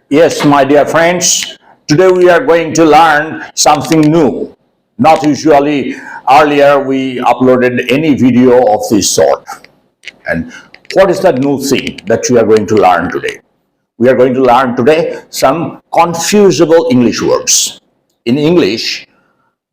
Yes, my dear friends, today we are going to learn something new. Not usually, earlier we uploaded any video of this sort. And what is that new thing that we are going to learn today? We are going to learn today some confusable English words. In English,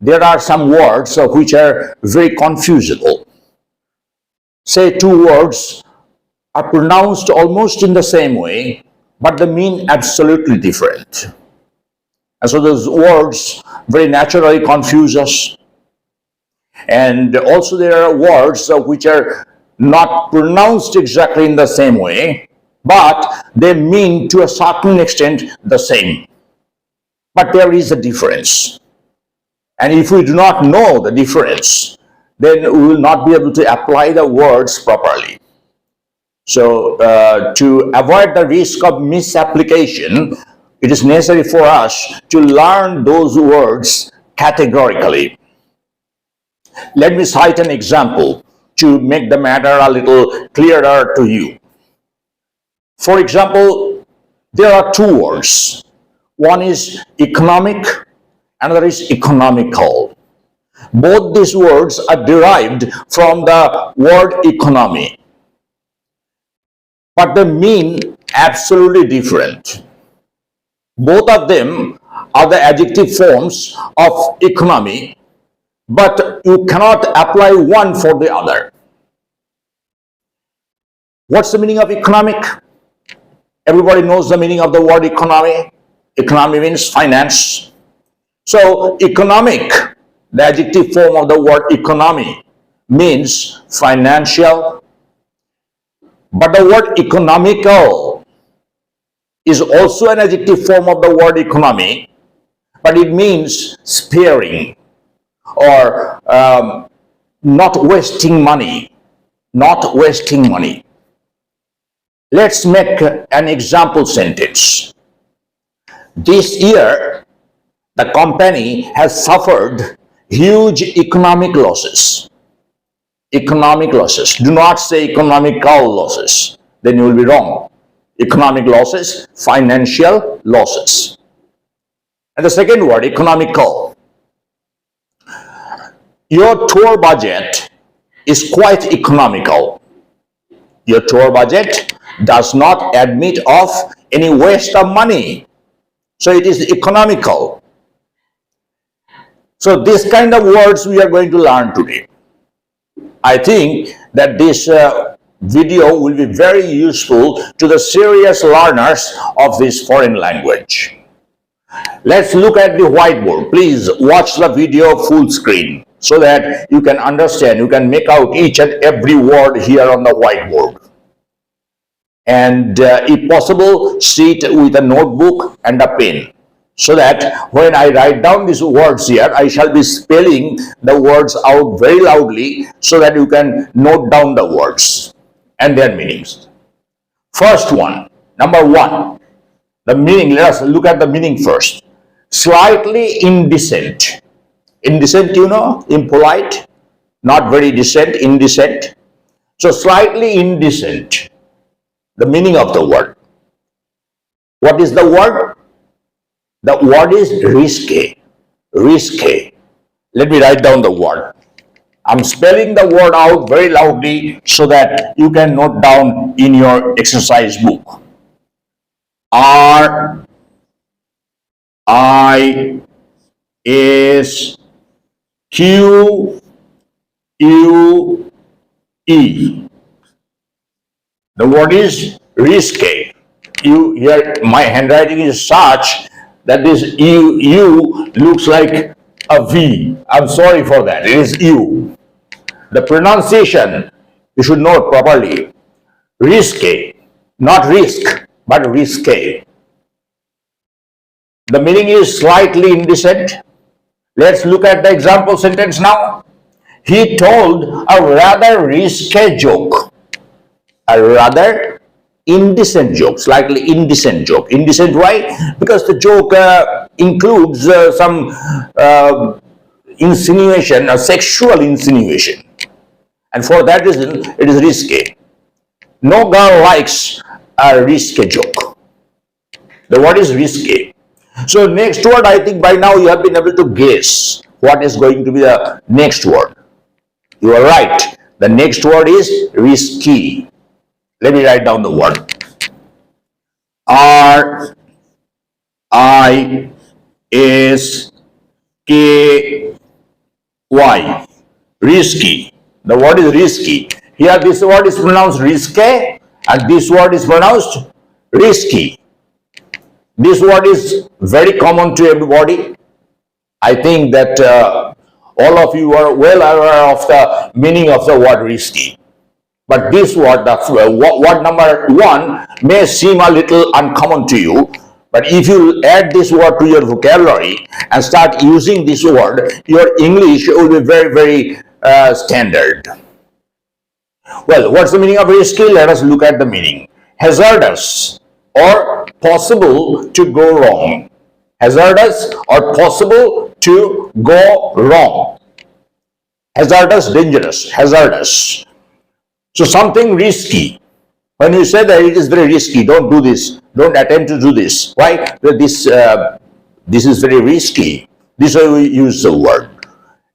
there are some words which are very confusable. Say two words are pronounced almost in the same way, but they mean absolutely different. And so those words very naturally confuse us. And also there are words which are not pronounced exactly in the same way, but they mean to a certain extent the same. But there is a difference. And if we do not know the difference, then we will not be able to apply the words properly. So to avoid the risk of misapplication, it is necessary for us to learn those words categorically. Let me cite an example to make the matter a little clearer to you. For example, there are two words. One is economic, another is economical. Both these words are derived from the word economy, but they mean absolutely different. Both of them are the adjective forms of economy, but you cannot apply one for the other. What's the meaning of economic? Everybody knows the meaning of the word economy. Economy means finance. So economic, the adjective form of the word economy, means financial. But the word economical is also an adjective form of the word economy, but it means sparing or not wasting money. Not wasting money. Let's make an example sentence. This year, the company has suffered huge economic losses. Economic losses. Do not say economical losses. Then you will be wrong. Economic losses, financial losses. And the second word, economical. Your tour budget is quite economical. Your tour budget does not admit of any waste of money. So it is economical. So this kind of words we are going to learn today. I think that this video will be very useful to the serious learners of this foreign language. Let's look at the whiteboard. Please watch the video full screen so that you can understand, you can make out each and every word here on the whiteboard. And if possible, sit with a notebook and a pen, so that when I write down these words here, I shall be spelling the words out very loudly so that you can note down the words and their meanings. First one, number one, the meaning. Let us look at the meaning first. Slightly indecent. Indecent, you know, impolite, not very decent, indecent. So slightly indecent. The meaning of the word. What is the word? The word is risque. Risque. Let me write down the word. I'm spelling the word out very loudly so that you can note down in your exercise book. R I S Q U E. The word is risque. You here, my handwriting is such that this U looks like a V. I'm sorry for that. It is U. The pronunciation, you should note properly. Risque, not risk, but risque. The meaning is slightly indecent. Let's look at the example sentence now. He told a rather risque joke. A rather indecent joke, slightly indecent joke. Indecent, why? Because the joke includes some insinuation, a sexual insinuation. And for that reason, it is risque. No girl likes a risque joke. The word is risky. So next word, I think by now you have been able to guess what is going to be the next word. You are right. The next word is risky. Let me write down the word. R-I-S-K-Y. Risky. The word is risky. Here this word is pronounced risque and this word is pronounced risky. This word is very common to everybody. I think that all of you are well aware of the meaning of the word risky. But this word, word number one, may seem a little uncommon to you. But if you add this word to your vocabulary and start using this word, your English will be very, very standard. Well, what's the meaning of risky? Let us look at the meaning. Hazardous or possible to go wrong. Hazardous or possible to go wrong. Hazardous, dangerous, hazardous. So something risky. When you say that it is very risky, don't do this, don't attempt to do this. Why? This is very risky. This is how we use the word.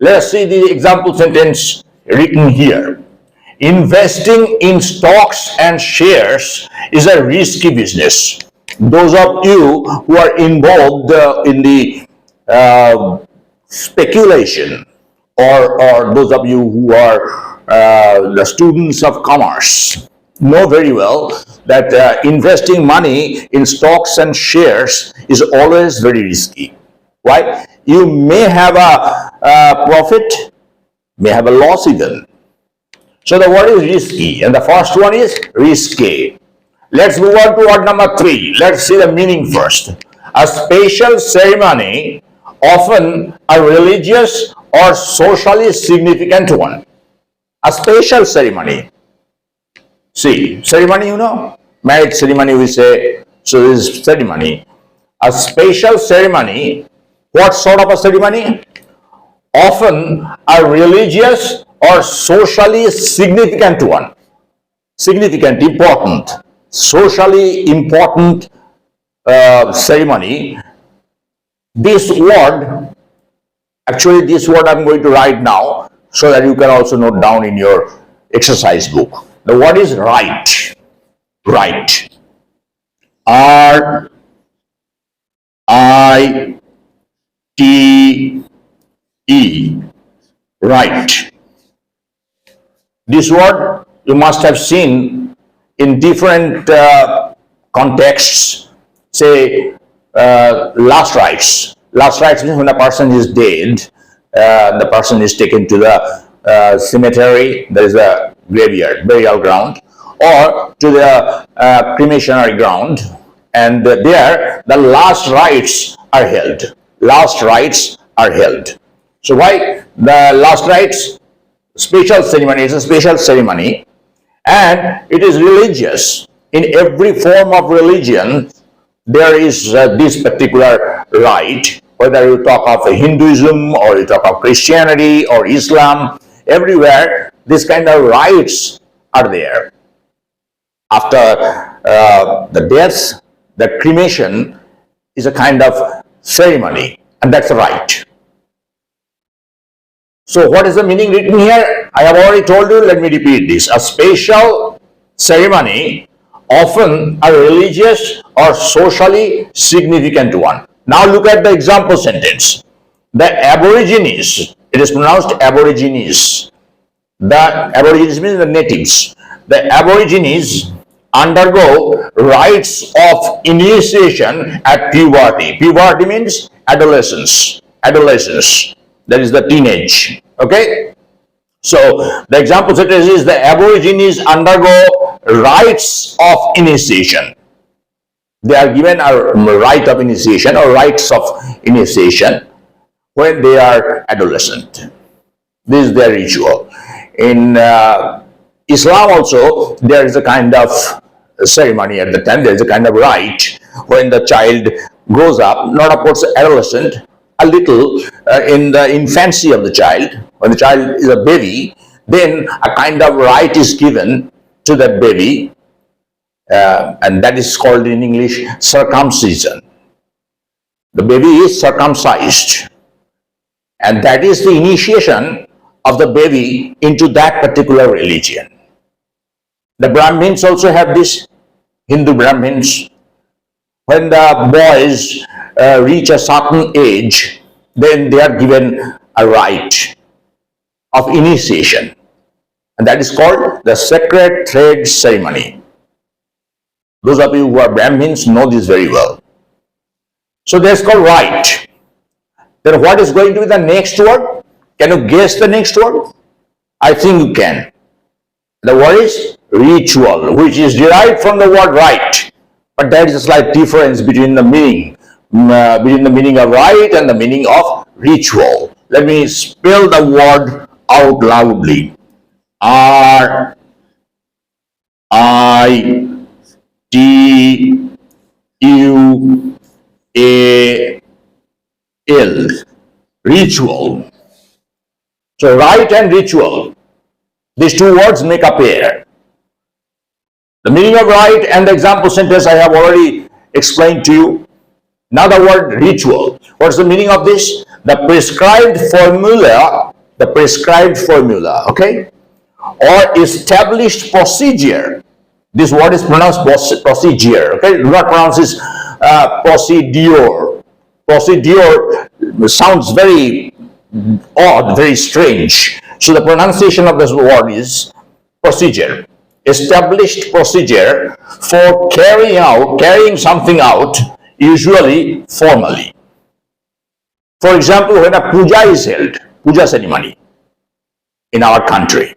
Let us see the example sentence written here. Investing in stocks and shares is a risky business. Those of you who are involved in the speculation, or those of you who are the students of commerce, know very well that investing money in stocks and shares is always very risky. Why? You may have a profit, may have a loss even. So the word is risky, and the first one is risque. Let's move on to word number 3. Let's see the meaning first. A special ceremony, often a religious or socially significant one. A special ceremony. See, ceremony, you know, marriage ceremony we say, so this is ceremony. A special ceremony, what sort of a ceremony? Often a religious or socially significant one. Significant, important, socially important ceremony. This word, actually this word I'm going to write now so that you can also note down in your exercise book. The word is right. Right. R-I-T-E. Right. This word you must have seen in different contexts. Say, last rites. Last rites means when a person is dead, the person is taken to the cemetery, there is a graveyard, burial ground, or to the cremationary ground, and there the last rites are held. Last rites are held. So why the last rites? Special ceremony. It's a special ceremony, and it is religious. In every form of religion, there is this particular rite. Whether you talk of Hinduism or you talk of Christianity or Islam, everywhere this kind of rites are there. After the death, the cremation is a kind of ceremony, and that's a rite. So what is the meaning written here? I have already told you, let me repeat this. A special ceremony, often a religious or socially significant one. Now look at the example sentence. The Aborigines, it is pronounced Aborigines. The Aborigines means the natives. The Aborigines undergo rites of initiation at puberty. Puberty means adolescence. Adolescence. That is the teenage. Okay? So the example sentence is the Aborigines undergo rites of initiation. They are given a rite of initiation or rites of initiation when they are adolescent. This is their ritual. In Islam also, there is a kind of ceremony at the time. There is a kind of rite when the child grows up, not of course adolescent, a little in the infancy of the child. When the child is a baby, then a kind of rite is given to that baby, and that is called in English circumcision. The baby is circumcised, and that is the initiation of the baby into that particular religion. The Brahmins also have this, Hindu Brahmins. When the boys reach a certain age, then they are given a rite of initiation, and that is called the sacred thread ceremony. Those of you who are Brahmins know this very well. So that's called rite. Then what is going to be the next word? Can you guess the next word? I think you can. The word is ritual, which is derived from the word rite. But there is a slight difference between the meaning, of rite and the meaning of ritual. Let me spell the word out loudly. R I T U A L. Ritual. So rite and ritual, these two words make a pair. The meaning of rite and the example sentence I have already explained to you. Now the word ritual. What's the meaning of this? The prescribed formula, okay? Or established procedure. This word is pronounced procedure, okay? Do not pronounce this procedure. Procedure sounds very odd, very strange. So the pronunciation of this word is procedure. Established procedure for carrying something out, usually formally. For example, when a puja is held, puja ceremony in our country,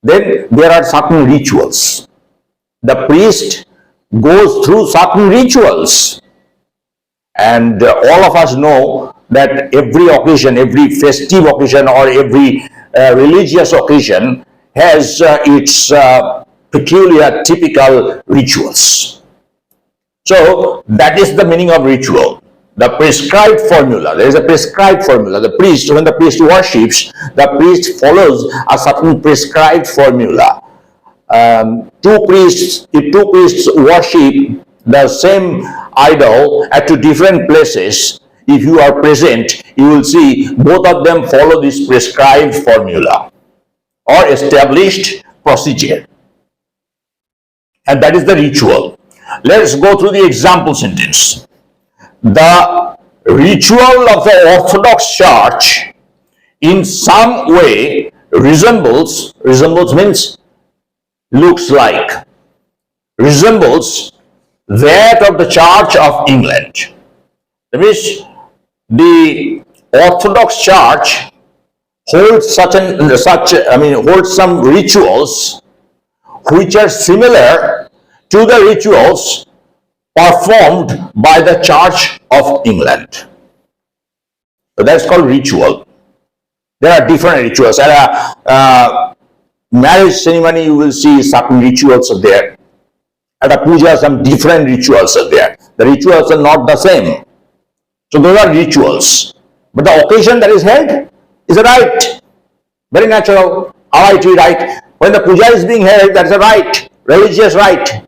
then there are certain rituals. The priest goes through certain rituals, and all of us know that every occasion, every festive occasion or every religious occasion has its peculiar, typical rituals. So that is the meaning of ritual. The prescribed formula. There is a prescribed formula. The priest, when the priest worships, the priest follows a certain prescribed formula. If two priests worship the same idol at two different places, if you are present, you will see both of them follow this prescribed formula or established procedure. And that is the ritual. Let's go through the example sentence. The ritual of the Orthodox Church in some way resembles means looks like, resembles that of the Church of England. That means the Orthodox Church holds holds some rituals which are similar to the rituals performed by the Church of England. So that's called ritual. There are different rituals. At a marriage ceremony, you will see certain rituals are there. At a puja, some different rituals are there. The rituals are not the same. So those are rituals. But the occasion that is held is a rite. Very natural. R-I-T, rite. When the puja is being held, that's a rite. Religious rite.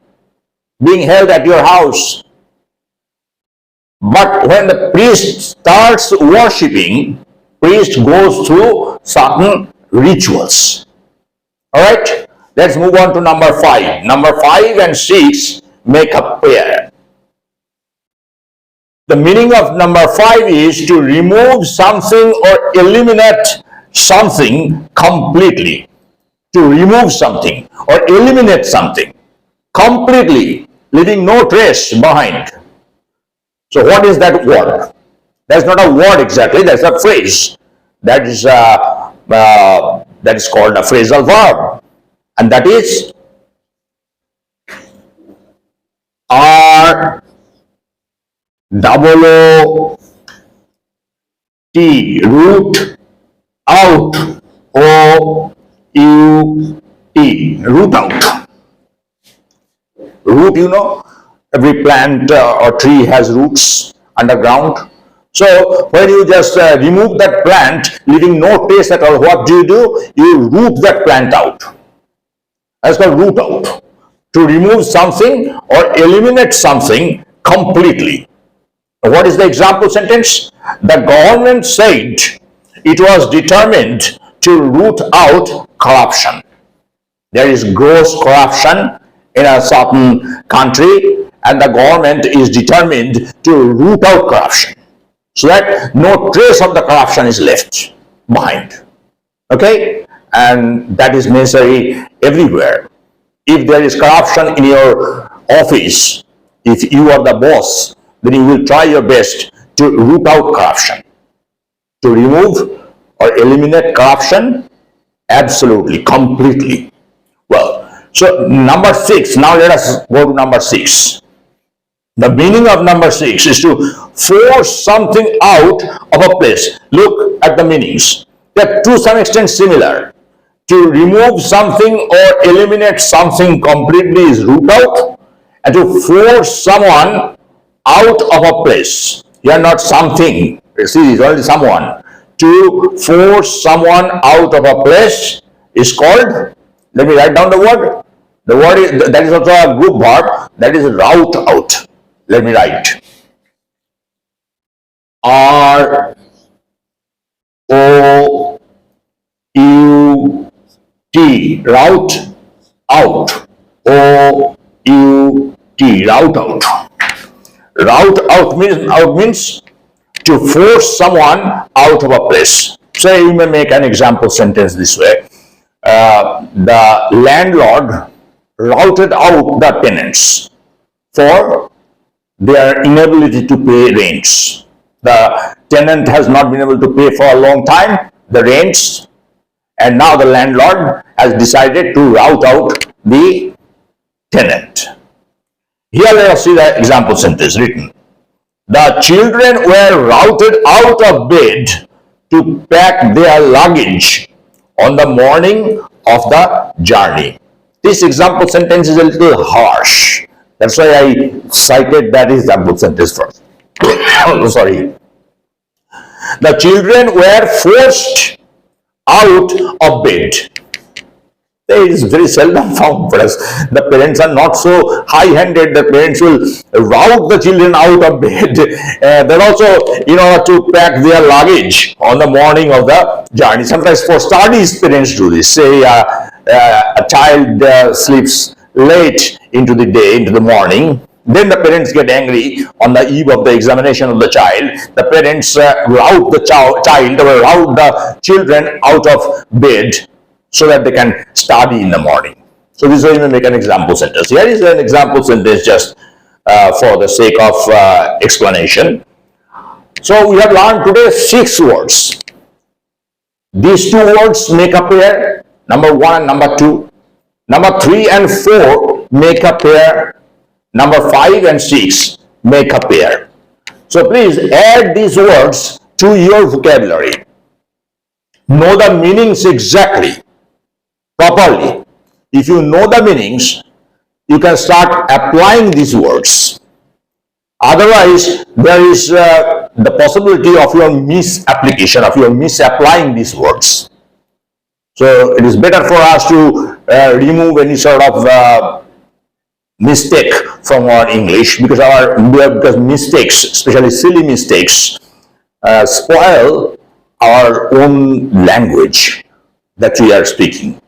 Being held at your house. But when the priest starts worshipping, priest goes through certain rituals. Alright? Let's move on to number 5. Number 5 and 6 make a pair. The meaning of number 5 is to remove something or eliminate something completely. To remove something or eliminate something completely, leaving no trace behind. So what is that word? That's not a word exactly, that's a phrase. That is called a phrasal verb. And that is R-O-O-T, root out, O-U-T, root out. Root, you know, every plant or tree has roots underground. So when you just remove that plant, leaving no trace at all, what do? You root that plant out. That's called root out. to remove something or eliminate something completely. What is the example sentence? The government said it was determined to root out corruption. There is gross corruption in a certain country, and the government is determined to root out corruption so that no trace of the corruption is left behind. Okay? And that is necessary everywhere. If there is corruption in your office, if you are the boss, then you will try your best to root out corruption, to remove or eliminate corruption absolutely, completely. Well, so number 6, now let us go to number 6. The meaning of number 6 is to force something out of a place. Look at the meanings. They are to some extent similar. To remove something or eliminate something completely is root out, and to force someone out of a place. You are not something. See, it's only someone. To force someone out of a place is called, let me write down the word. The word is, that is also a group verb, that is rout out. Let me write. R O U T, rout out. O U T, rout out. Rout out means to force someone out of a place. Say you may make an example sentence this way. The landlord routed out the tenants for their inability to pay rents. The tenant has not been able to pay for a long time the rents, and now the landlord has decided to rout out the tenant. Here let us see the example sentence written. The children were routed out of bed to pack their luggage on the morning of the journey. This example sentence is a little harsh. That's why I cited that example sentence first. Sorry. The children were forced out of bed. It is very seldom found for us. The parents are not so high-handed. The parents will rout the children out of bed. They're also, to pack their luggage on the morning of the journey. Sometimes for studies, parents do this. Say a child sleeps late into the day, into the morning. Then the parents get angry on the eve of the examination of the child. The parents rout the child or rout the children out of bed so that they can study in the morning. So this way you may make an example sentence. Here is an example sentence just for the sake of explanation. So we have learned today 6 words. These 2 words make a pair, number 1 and number 2. Number 3 and 4 make a pair. Number 5 and 6 make a pair. So please add these words to your vocabulary. Know the meanings exactly, properly. If you know the meanings, you can start applying these words. Otherwise, there is the possibility of your misapplication, of your misapplying these words. So it is better for us to remove any sort of mistake from our English, because mistakes, especially silly mistakes, spoil our own language that we are speaking.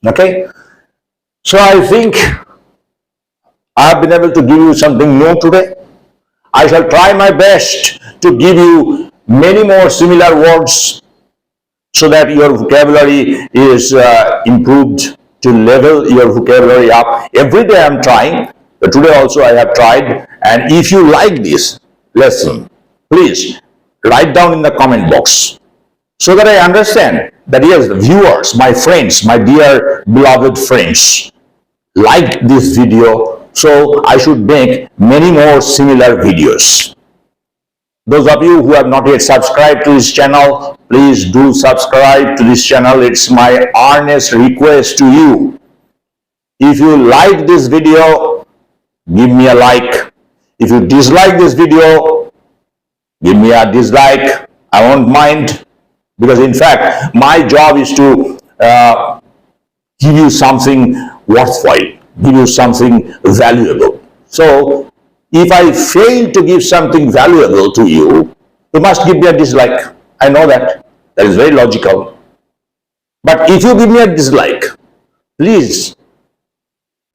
Okay? So I think I have been able to give you something new today. I shall try my best to give you many more similar words so that your vocabulary is improved, to level your vocabulary up. Every day I am trying, but today also I have tried. And if you like this lesson, please write down in the comment box so that I understand that yes, the viewers, my friends, my dear beloved friends, like this video, so I should make many more similar videos. Those of you who have not yet subscribed to this channel, please do subscribe to this channel. It's my earnest request to you. If you like this video, give me a like. If you dislike this video, give me a dislike. I won't mind, because in fact, my job is to give you something worthwhile. give you something valuable. So, if I fail to give something valuable to you, you must give me a dislike. I know that. That is very logical. But if you give me a dislike, please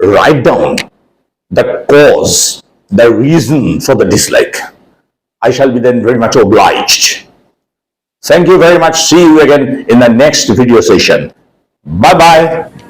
write down the cause, the reason for the dislike. I shall be then very much obliged. Thank you very much. See you again in the next video session. Bye-bye.